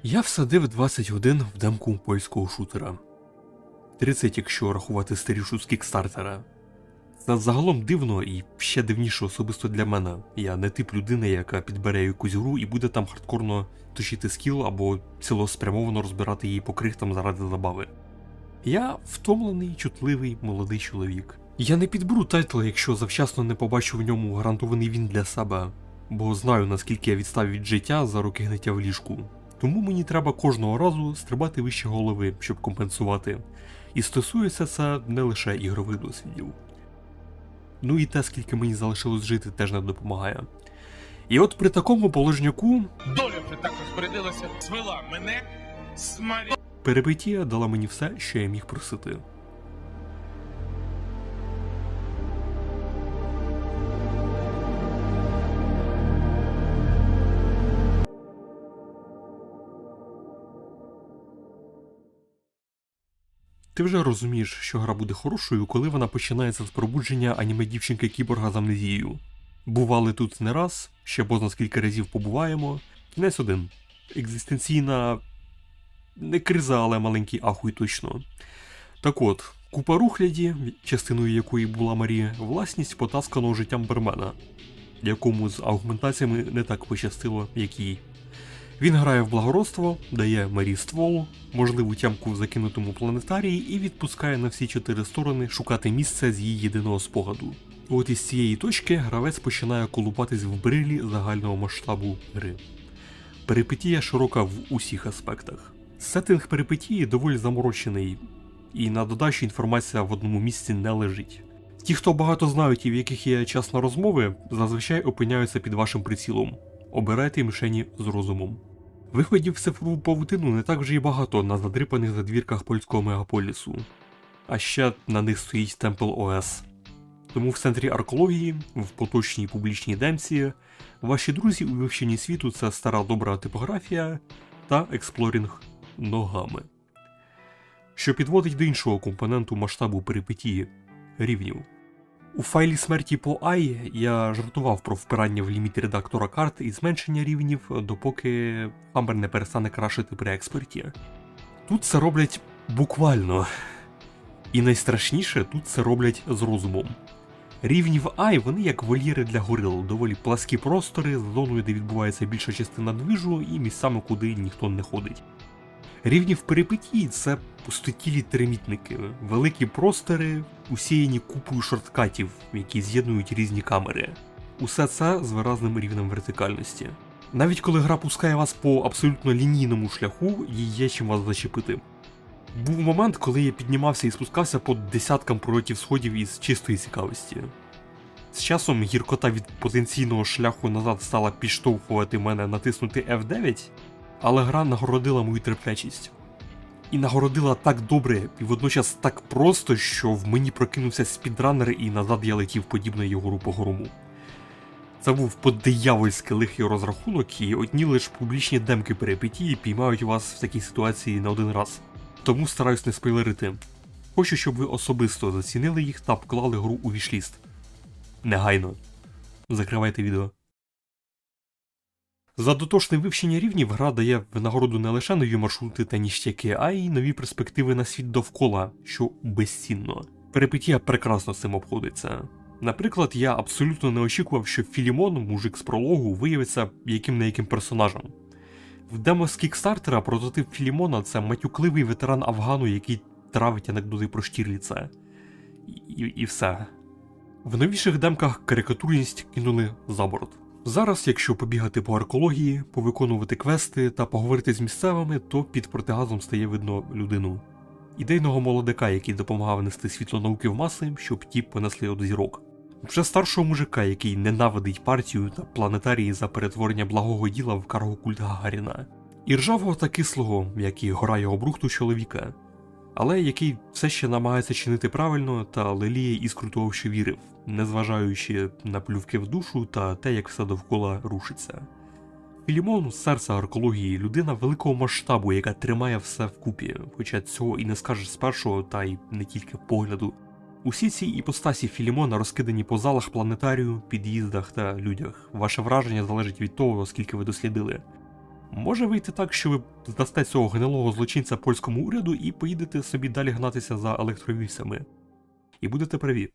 Я всадив 21 в демку польського шутера. 30, якщо рахувати старішу з кікстартера. Це загалом дивно і ще дивніше особисто для мене. Я не тип людини, яка підбере якусь гру і буде там хардкорно точити скіл або цілеспрямовано розбирати її по крихтам заради забави. Я втомлений, чутливий, молодий чоловік. Я не підберу тайтл, якщо завчасно не побачу в ньому гарантований він для себе, бо знаю, наскільки я відстав від життя за роки гниття в ліжку. Тому мені треба кожного разу стрибати вище голови, щоб компенсувати. І стосується це не лише ігрових досвідів. Ну і те, скільки мені залишилось жити, теж не допомагає. І от при такому положняку доля вже так розпорядилася, звела мене з Марі. перипетія дала мені все, що я міг просити. Ти вже розумієш, що гра буде хорошою, коли вона починається з пробудження аніме-дівчинки-кіборга з амнезією. Бували тут не раз, ще бозна скільки разів побуваємо. Кінець 1. Екзистенційна... не криза, але маленький ахуй точно. Так от, купа рухляді, частиною якої була Марі, власність потасканого життям бармена, якому з аугментаціями не так пощастило, як їй. Він грає в благородство, дає Марі ствол, можливу тямку в закинутому планетарії і відпускає на всі 4 сторони шукати місце з її єдиного спогаду. От із цієї точки гравець починає колупатись в брилі загального масштабу гри. Перипетія широка в усіх аспектах. Сеттинг перипетії доволі заморочений, і на додачу інформація в одному місці не лежить. Ті, хто багато знають і в яких є час на розмови, зазвичай опиняються під вашим прицілом. Обирайте мішені з розумом. Виходів в цифрову павутину не так вже й багато на задрипаних задвірках польського мегаполісу. А ще на них стоїть Temple OS. Тому в центрі аркології, в поточній публічній демці, ваші друзі у вивченні світу – це стара добра типографія та експлорінг ногами. Що підводить до іншого компоненту масштабу перипетії – рівнів. У файлі смерті по Ай я жартував про впирання в ліміт редактора карт і зменшення рівнів, допоки Хаммер не перестане крашити при експерті. Тут це роблять буквально. І найстрашніше, тут це роблять з розумом. Рівні в Ай, вони як вольєри для горил, доволі пласкі простори, з зоною, де відбувається більша частина движу і місцями, куди ніхто не ходить. Рівні в перипетії – це пустотілі термітники, великі простори, усіяні купою шорткатів, які з'єднують різні камери. Усе це з виразним рівнем вертикальності. Навіть коли гра пускає вас по абсолютно лінійному шляху, їй є чим вас зачепити. Був момент, коли я піднімався і спускався по десяткам прольотів сходів із чистої цікавості. З часом гіркота від потенційного шляху назад стала підштовхувати мене натиснути F9, але гра нагородила мою терплячість. І нагородила так добре, і водночас так просто, що в мені прокинувся спідранер і назад я летів подібно Єгору Погорому. Це був подиявольський лихий розрахунок, і одні лише публічні демки перипетії піймають вас в такій ситуації не один раз. Тому стараюсь не спойлерити. Хочу, щоб ви особисто зацінили їх та вклали гру у вішліст. Негайно. Закривайте відео. За дотошне вивчення рівнів гра дає винагороду не лише нові маршрути та ніштяки, а й нові перспективи на світ довкола, що безцінно. Перипетія прекрасно з цим обходиться. Наприклад, я абсолютно не очікував, що Філімон, мужик з прологу, виявиться яким-не-яким персонажем. В демо з кікстартера прототип Філімона – це матюкливий ветеран Афгану, який травить анекдоти про Штірліца. І все. В новіших демках карикатурність кинули за борт. Зараз, якщо побігати по аркології, повиконувати квести та поговорити з місцевими, то під протигазом стає видно людину. Ідейного молодика, який допомагав нести світло науки в маси, щоб ті понесли його до зірок. Вже старшого мужика, який ненавидить партію та планетарії за перетворення благого діла в каргокульт Гагаріна. І ржавого та кислого, як і гора його брухту чоловіка, але який все ще намагається чинити правильно та леліє іскру того, що вірив, незважаючи на плювки в душу та те, як все довкола рушиться. Філімон – серце аркології, людина великого масштабу, яка тримає все вкупі, хоча цього і не скажеш з першого, та й не тільки погляду. Усі ці іпостасі Філімона розкидані по залах планетарію, під'їздах та людях. Ваше враження залежить від того, скільки ви дослідили. Може вийти так, що ви здасте цього гнилого злочинця польському уряду і поїдете собі далі гнатися за електровільсами. І будете праві.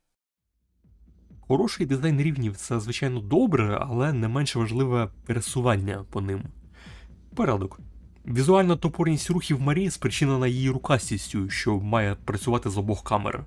Хороший дизайн рівнів – це, звичайно, добре, але не менш важливе пересування по ним. Порядок. Візуальна топорність рухів Марі спричинена її рукастістю, що має працювати з обох камер.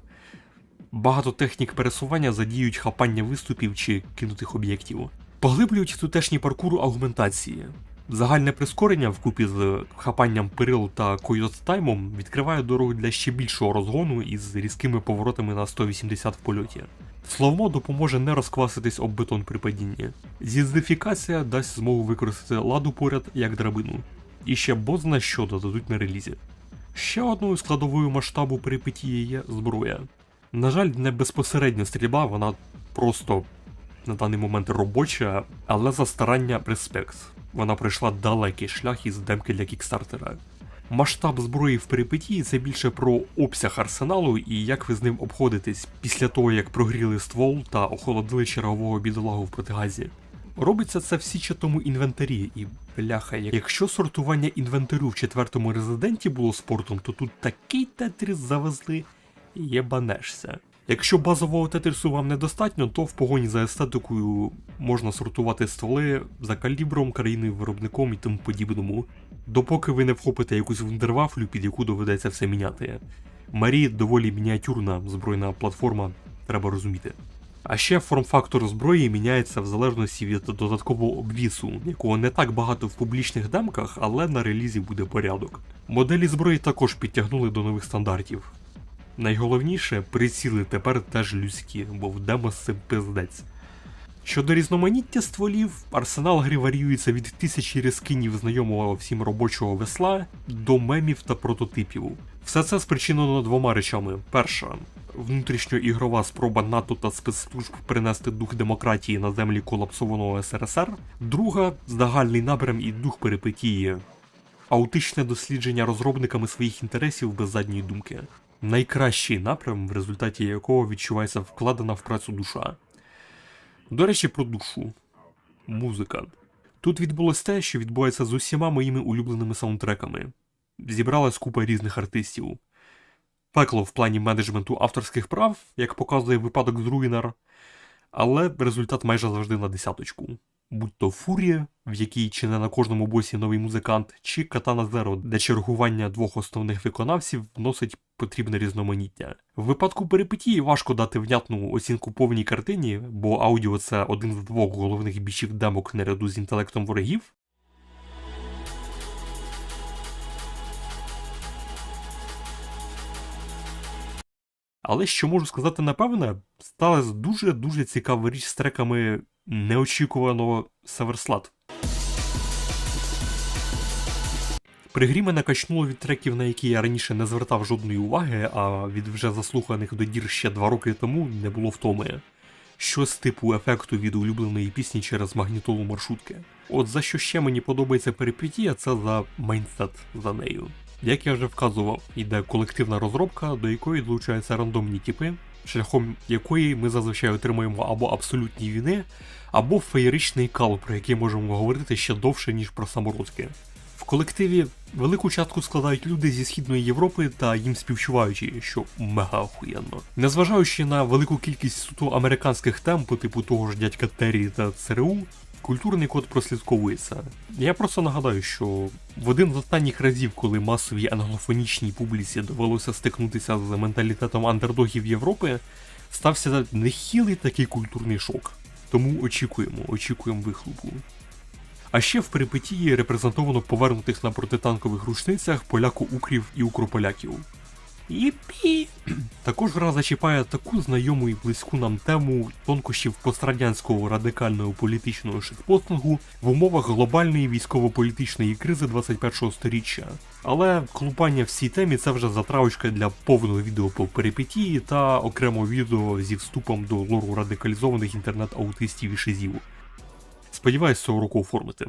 Багато технік пересування задіють хапання виступів чи кинутих об'єктів. Поглиблюють тутешній паркур аугментації. Загальне прискорення вкупі з хапанням перил та койот-таймом відкриває дорогу для ще більшого розгону із різкими поворотами на 180 в польоті. Слоумо допоможе не розкваситись об бетон при падінні. Зіздифікація дасть змогу використати ладу поряд як драбину. І ще бозна що додадуть на релізі. Ще одною складовою масштабу перипетії є зброя. На жаль, не безпосередньо стрільба, вона просто на даний момент робоча, але за старання респект. Вона пройшла далекий шлях із демки для кікстартера. Масштаб зброї в перипетії – це більше про обсяг арсеналу і як ви з ним обходитесь після того, як прогріли ствол та охолодили чергового бідолагу в протигазі. Робиться це в січатому інвентарі, і бляха, якщо сортування інвентарю в 4-му резиденті було спортом, то тут такий тетріс завезли, єбанешся. Якщо базового тетрісу вам недостатньо, то в погоні за естетикою можна сортувати стволи за калібром, країною, виробником і тому подібному, допоки ви не вхопите якусь вундервафлю, під яку доведеться все міняти. Марі доволі мініатюрна збройна платформа, треба розуміти. А ще форм-фактор зброї міняється в залежності від додаткового обвісу, якого не так багато в публічних демках, але на релізі буде порядок. Моделі зброї також підтягнули до нових стандартів. Найголовніше, приціли тепер теж людські, бо в демо з цим пиздець. Щодо різноманіття стволів, арсенал гри варіюється від тисячі різкинів знайомого всім робочого весла до мемів та прототипів. Все це спричинено двома речами. Перша – внутрішньоігрова спроба НАТО та спецслужб принести дух демократії на землі колапсованого СРСР. Друга – загальний напрям і дух перипетії. Аутичне дослідження розробниками своїх інтересів без задньої думки. Найкращий напрям, в результаті якого відчувається вкладена в працю душа. До речі, про душу. Музика. Тут відбулось те, що відбувається з усіма моїми улюбленими саундтреками. Зібралась купа різних артистів. Пекло в плані менеджменту авторських прав, як показує випадок з Ruiner, але результат майже завжди на десяточку. Будь то Фурія, в якій чи не на кожному босі новий музикант, чи Катана Зеро, де чергування двох основних виконавців вносить потрібне різноманіття. В випадку перипетії важко дати внятну оцінку повній картині, бо аудіо – це один з двох головних бічів демок наряду з інтелектом ворогів. Але що можу сказати напевне, сталася дуже-дуже цікава річ з треками неочікуваного Северслат. При грі мене качнуло від треків, на які я раніше не звертав жодної уваги, а від вже заслуханих до дір ще 2 роки тому не було втоми. Щось типу ефекту від улюбленої пісні через магнітолу маршрутки. От за що ще мені подобається перипетія, це за майндсет за нею. Як я вже вказував, йде колективна розробка, до якої долучаються рандомні типи, шляхом якої ми зазвичай отримуємо або абсолютні війни, або феєричний кал, про який можемо говорити ще довше, ніж про самородки. В колективі велику частку складають люди зі Східної Європи та їм співчуваючі, що мега охуєнно. Незважаючи на велику кількість суто американських тем по типу того ж дядька Террі та ЦРУ, культурний код прослідковується. Я просто нагадаю, що в один з останніх разів, коли масовій англофонічній публіці довелося стикнутися з менталітетом андердогів Європи, стався нехилий такий культурний шок. Тому очікуємо вихлопу. А ще в перипетії репрезентовано повернутих на протитанкових рушницях поляко-укрів і укрополяків. Єпі! Також гра зачіпає таку знайому і близьку нам тему тонкощів пострадянського радикального політичного шитпостингу в умовах глобальної військово-політичної кризи 21-го сторіччя. Але клупання в цій темі – це вже затравочка для повного відео по перипетії та окремо відео зі вступом до лору радикалізованих інтернет-аутистів і шизів. Сподіваюсь, цього року оформити.